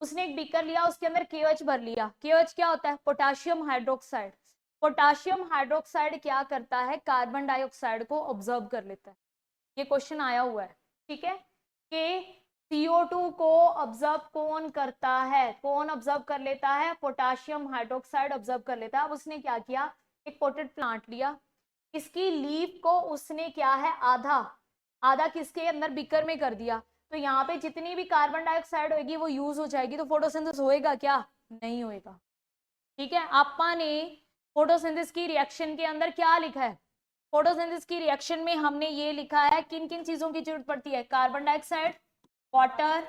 उसने एक बीकर लिया, उसके अंदर KOH भर लिया। KOH क्या होता है? Potassium hydroxide. पोटाशियम हाइड्रोक्साइड क्या करता है? कार्बन डाइऑक्साइड को ऑब्जर्व कर लेता है। ये क्वेश्चन आया हुआ है, ठीक है, कि CO2 को ऑब्जर्व कौन करता है? कौन ऑब्जर्व कर लेता है? पोटाशियम हाइड्रोक्साइड ऑब्जर्व कर लेता है। अब उसने क्या किया, एक पोटेड प्लांट लिया, इसकी लीफ को उसने क्या है, आधा आधा किसके अंदर, बीकर में कर दिया। तो यहाँ पे जितनी भी कार्बन डाइऑक्साइड होगी वो यूज हो जाएगी, तो फोटोसिंथेसिस होएगा क्या? नहीं होएगा। ठीक है, आपा ने फोटोसिंथेसिस की रिएक्शन के अंदर क्या लिखा है? फोटोसिंथेसिस की रिएक्शन में हमने ये लिखा है किन किन चीजों की जरूरत पड़ती है? कार्बन डाइऑक्साइड, वाटर,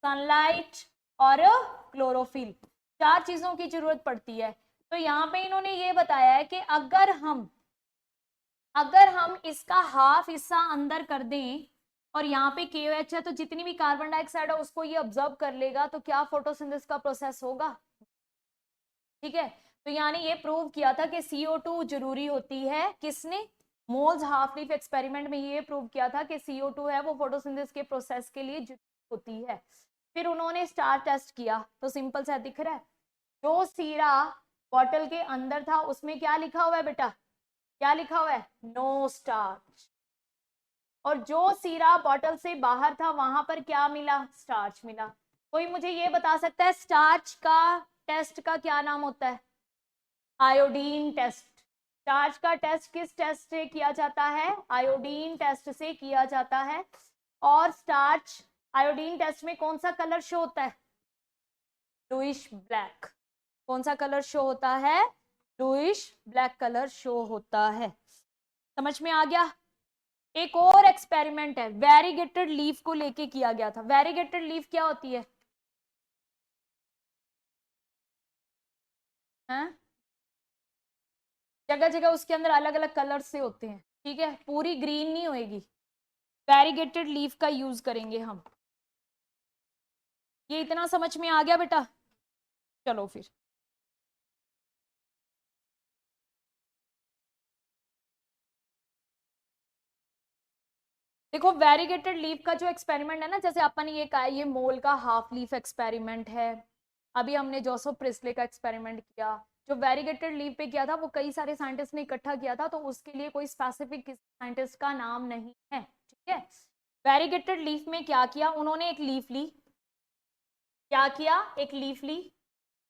सनलाइट और क्लोरोफिल, 4 चीजों की जरूरत पड़ती है। तो यहाँ पे इन्होंने ये बताया है कि अगर हम इसका हाफ हिस्सा अंदर कर दें और यहाँ पे KOH है तो जितनी भी कार्बन डाइऑक्साइड है उसको ये ऑब्जर्व कर लेगा, तो क्या फोटोसिंथेसिस का प्रोसेस होगा? ठीक है, तो यानी ये प्रूव किया था कि CO2 जरूरी होती है। किसने? मोल्स हाफ लीफ एक्सपेरिमेंट में ये प्रूव किया था कि CO2 है वो फोटोसिंथेसिस के प्रोसेस के लिए जरूरी होती है। फिर उन्होंने स्टार टेस्ट किया, तो सिंपल सा दिख रहा है, जो सीरा बॉटल के अंदर था उसमें क्या लिखा हुआ है बेटा? क्या लिखा हुआ है? No starch. और जो सीरा बॉटल से बाहर था वहां पर क्या मिला? स्टार्च मिला। कोई मुझे ये बता सकता है स्टार्च का टेस्ट का क्या नाम होता है? Iodine test. स्टार्च का टेस्ट किस टेस्ट से किया जाता है? आयोडीन टेस्ट से किया जाता है। और स्टार्च आयोडीन टेस्ट में कौन सा कलर शो होता है? Bluish black. कौन सा कलर शो होता है? ब्लूइश ब्लैक कलर शो होता है। समझ में आ गया? एक और एक्सपेरिमेंट है, वेरीगेटेड लीफ को लेके किया गया था। वेरीगेटेड लीफ क्या होती है? हैं? जगह जगह उसके अंदर अलग अलग कलर से होते हैं, ठीक है, पूरी ग्रीन नहीं होएगी। वेरीगेटेड लीफ का यूज करेंगे हम। ये इतना समझ में आ गया बेटा? चलो फिर देखो, वेरीगेटेड लीफ का जो एक्सपेरिमेंट है ना, जैसे अपन ये कहा ये मोल का हाफ लीफ एक्सपेरिमेंट है, अभी हमने जोसेफ प्रिस्ले का एक्सपेरिमेंट किया। जो वेरीगेटेड लीफ पे किया था वो कई सारे साइंटिस्ट ने इकट्ठा किया था, तो उसके लिए कोई स्पेसिफिक किसी साइंटिस्ट का नाम नहीं है, ठीक है। वेरीगेटेड लीफ में क्या किया उन्होंने? एक लीफ ली। क्या किया? एक लीफ ली,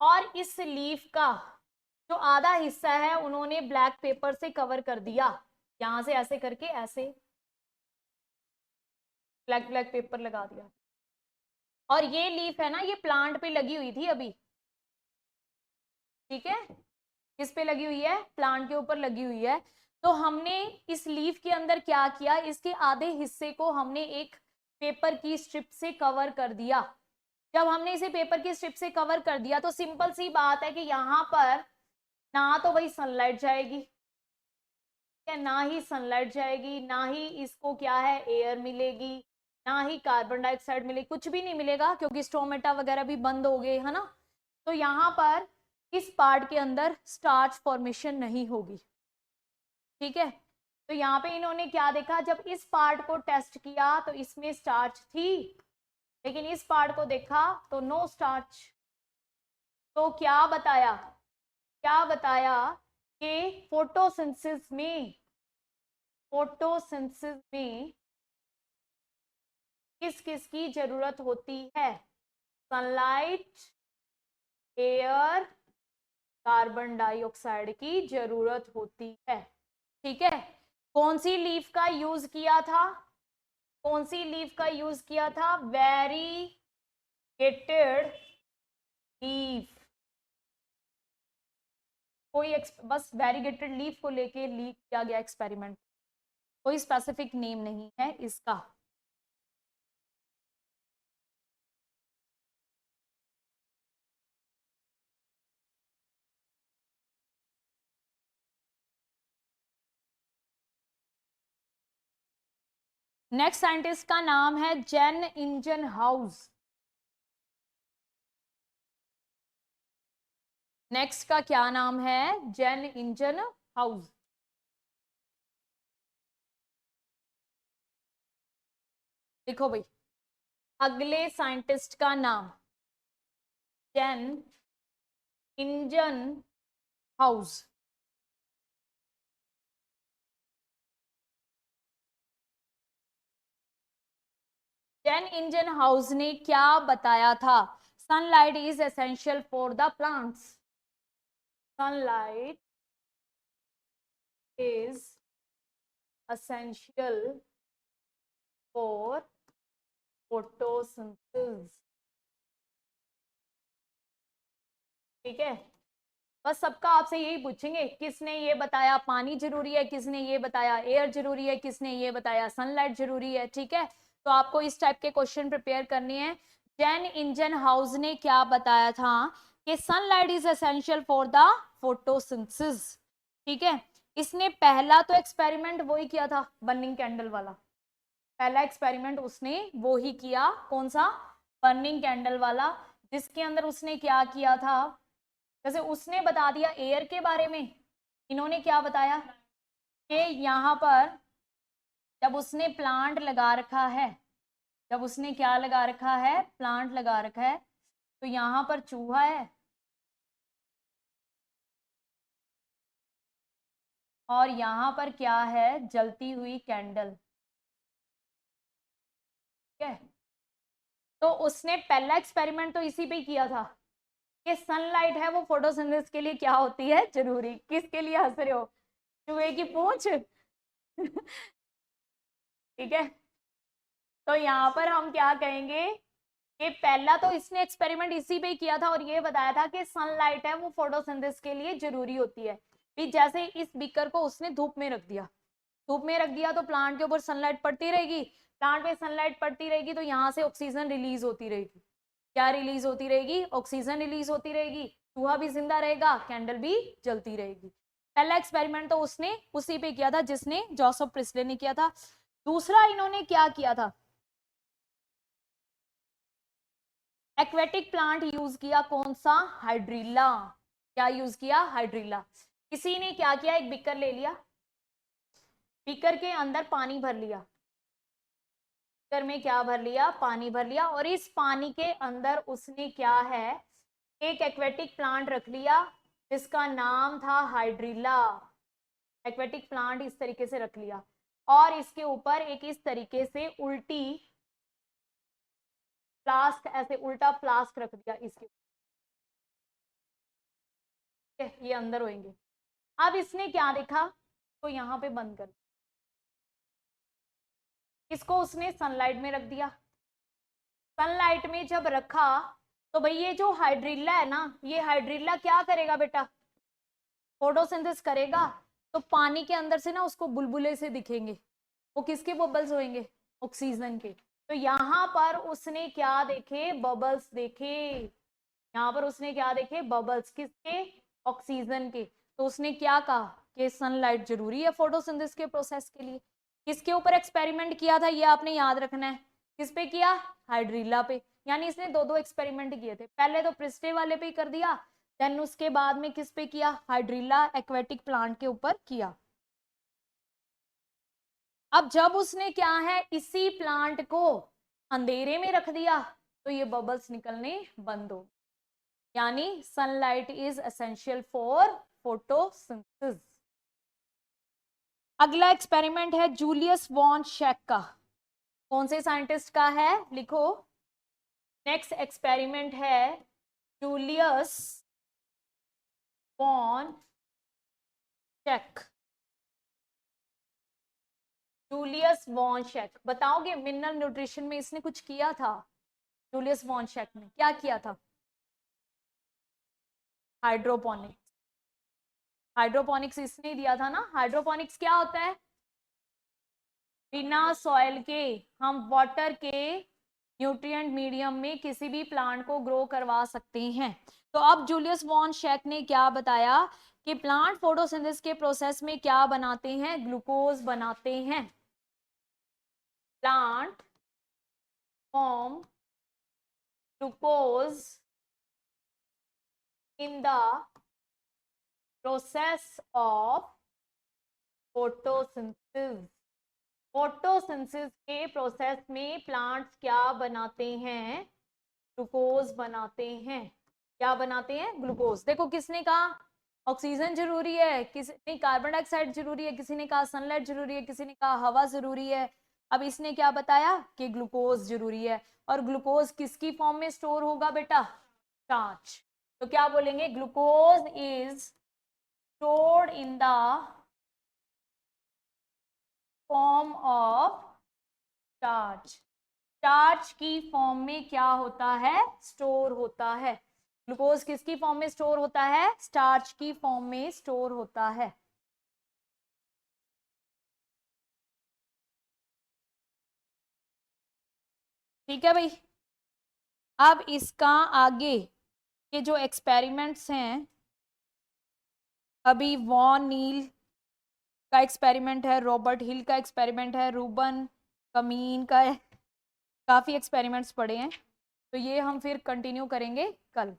और इस लीफ का जो आधा हिस्सा है उन्होंने ब्लैक पेपर से कवर कर दिया। यहां से ऐसे करके ऐसे ब्लैक ब्लैक पेपर लगा दिया। और ये लीफ है ना, ये प्लांट पे लगी हुई थी अभी, ठीक है, किस पे लगी हुई है? प्लांट के ऊपर लगी हुई है। तो हमने इस लीफ के अंदर क्या किया? इसके आधे हिस्से को हमने एक पेपर की स्ट्रिप से कवर कर दिया। जब हमने इसे पेपर की स्ट्रिप से कवर कर दिया तो सिंपल सी बात है कि यहाँ पर ना तो वही सनलाइट जाएगी, ना ही सनलाइट जाएगी, ना ही इसको क्या है एयर मिलेगी, ना ही कार्बन डाइऑक्साइड मिलेगी, कुछ भी नहीं मिलेगा क्योंकि स्टोमेटा वगैरह भी बंद हो गए, है ना। तो यहाँ पर इस पार्ट के अंदर स्टार्च फॉर्मेशन नहीं होगी, ठीक है। तो यहाँ पे इन्होंने क्या देखा? जब इस पार्ट को टेस्ट किया तो इसमें स्टार्च थी, लेकिन इस पार्ट को देखा तो नो स्टार्च। तो क्या बताया? क्या बताया कि फोटोसिंथेसिस में किस किस की जरूरत होती है? सनलाइट, एयर, कार्बन डाइऑक्साइड की जरूरत होती है, ठीक है। कौन सी लीफ का यूज किया था? कौन सी लीफ का यूज किया था? Variegated leaf. कोई बस वेरीगेटेड लीफ को लेके लीक किया गया एक्सपेरिमेंट, कोई स्पेसिफिक नेम नहीं है इसका। नेक्स्ट साइंटिस्ट का नाम है जेन इंजन हाउस। नेक्स्ट का क्या नाम है? जेन इंजन हाउस। देखो भाई, अगले साइंटिस्ट का नाम जेन इंजन हाउस। जेन इंजन हाउस ने क्या बताया था? Sunlight is essential for the plants. Sunlight is essential for photosynthesis, ठीक है। बस सबका आपसे यही पूछेंगे, किसने ये बताया पानी जरूरी है, किसने ये बताया एयर जरूरी है, किसने ये बताया सनलाइट जरूरी है। ठीक है, तो आपको इस टाइप के क्वेश्चन प्रिपेयर करने हैं। जैन इंजन हाउस ने क्या बताया था कि sunlight is essential for the photosynthesis. ठीक है, इसने पहला तो एक्सपेरिमेंट वो ही किया था, बर्निंग कैंडल वाला। पहला एक्सपेरिमेंट उसने वो ही किया, कौन सा, बर्निंग कैंडल वाला, जिसके अंदर उसने क्या किया था, जैसे उसने बता दिया एयर के बारे में, इन्होंने क्या बताया कि यहाँ पर जब उसने प्लांट लगा रखा है, जब उसने क्या लगा रखा है, प्लांट लगा रखा है, तो यहाँ पर चूहा है और यहाँ पर क्या है, जलती हुई कैंडल। ठीक है, तो उसने पहला एक्सपेरिमेंट तो इसी पे ही किया था कि सनलाइट है वो फोटोसिंथेसिस के लिए क्या होती है, जरूरी। किसके लिए हंस रहे हो, चूहे की पूंछ। ठीक है, तो यहाँ पर हम क्या कहेंगे कि पहला तो इसने एक्सपेरिमेंट इसी पे किया था और ये बताया था कि सनलाइट है वो फोटोसिंथेसिस के लिए जरूरी होती है। फिर जैसे इस बीकर को उसने धूप में रख दिया, धूप में रख दिया तो प्लांट के ऊपर सनलाइट पड़ती रहेगी, प्लांट पे सनलाइट पड़ती रहेगी तो यहाँ से ऑक्सीजन रिलीज होती रहेगी। क्या रिलीज होती रहेगी, ऑक्सीजन रिलीज होती रहेगी, चूहा भी जिंदा रहेगा, कैंडल भी जलती रहेगी। पहला एक्सपेरिमेंट तो उसने उसी पे किया था जिसने जोसेफ प्रिस्ले ने किया था। दूसरा इन्होंने क्या किया था, एक्वेटिक प्लांट यूज किया, कौन सा, हाइड्रिला। क्या यूज किया, हाइड्रिला। किसी ने क्या किया, एक बीकर ले लिया, बीकर के अंदर पानी भर लिया, बीकर में क्या भर लिया, पानी भर लिया, और इस पानी के अंदर उसने क्या है, एक एक्वेटिक प्लांट रख लिया जिसका नाम था हाइड्रिला। एक्वेटिक प्लांट इस तरीके से रख लिया और इसके ऊपर एक इस तरीके से उल्टी फ्लास्क, ऐसे उल्टा फ्लास्क रख दिया इसके, ये अंदर होंगे। अब इसने क्या देखा, तो यहाँ पे बंद कर, इसको उसने सनलाइट में रख दिया। सनलाइट में जब रखा तो भाई ये जो हाइड्रिला है ना, ये हाइड्रिला क्या करेगा बेटा, फोटोसिंथेसिस करेगा। तो पानी के अंदर से ना उसको बुलबुले से दिखेंगे, वो किसके बबल्स होंगे, ऑक्सीजन के। तो यहाँ पर उसने क्या देखे, बबल्स देखे, यहाँ पर उसने क्या देखे, बबल्स, किसके, ऑक्सीजन के। तो उसने क्या कहा कि सनलाइट जरूरी है फोटोसिंथेसिस के प्रोसेस के लिए। किसके ऊपर एक्सपेरिमेंट किया था, ये आपने याद रखना है, किस पे किया, हाइड्रिला पे। यानी इसने दो दो एक्सपेरिमेंट किए थे, पहले तो प्रिस्टे वाले पे कर दिया, देन उसके बाद में किस पे किया, हाइड्रिला एक्वेटिक प्लांट के ऊपर किया। अब जब उसने क्या है, इसी प्लांट को अंधेरे में रख दिया तो ये बबल्स निकलने बंद हो, यानी sunlight is essential for photosynthesis. अगला एक्सपेरिमेंट है जूलियस वॉन शेक का, कौन से साइंटिस्ट का है, लिखो। नेक्स्ट एक्सपेरिमेंट है Julius von Sachs, Julius von Sachs. बताओगे मिनरल न्यूट्रिशन में इसने कुछ किया था, जूलियस वॉन शेक ने क्या किया था, हाइड्रोपोनिक्स। हाइड्रोपोनिक्स इसने दिया था ना। हाइड्रोपोनिक्स क्या होता है, बिना सॉइल के हम वाटर के न्यूट्रिएंट मीडियम में किसी भी प्लांट को ग्रो करवा सकते हैं। तो अब जूलियस वॉन शेक ने क्या बताया कि प्लांट फोटोसिंथेसिस के प्रोसेस में क्या बनाते हैं, ग्लूकोज बनाते हैं। Plant form glucose in the process of photosynthesis. Photosynthesis के प्रोसेस में प्लांट्स क्या बनाते हैं, ग्लूकोज बनाते हैं। क्या बनाते हैं, ग्लूकोज। देखो किसने कहा ऑक्सीजन जरूरी है, किसी ने कार्बन डाइऑक्साइड जरूरी है, किसी ने कहा सनलाइट जरूरी है, किसी ने कहा हवा जरूरी है। अब इसने क्या बताया कि ग्लूकोज जरूरी है। और ग्लूकोज किसकी फॉर्म में स्टोर होगा बेटा, स्टार्च। तो क्या बोलेंगे, glucose is stored in the form of starch. Starch की फॉर्म में क्या होता है, स्टोर होता है। ग्लूकोज किसकी फॉर्म में स्टोर होता है? स्टार्च की फॉर्म में स्टोर होता है। ठीक है भाई। अब इसका आगे के जो एक्सपेरिमेंट्स हैं, अभी वॉन नील का एक्सपेरिमेंट है, रॉबर्ट हिल का एक्सपेरिमेंट है, रूबन कमीन का है, काफी एक्सपेरिमेंट्स पड़े हैं, तो ये हम फिर कंटिन्यू करेंगे कल।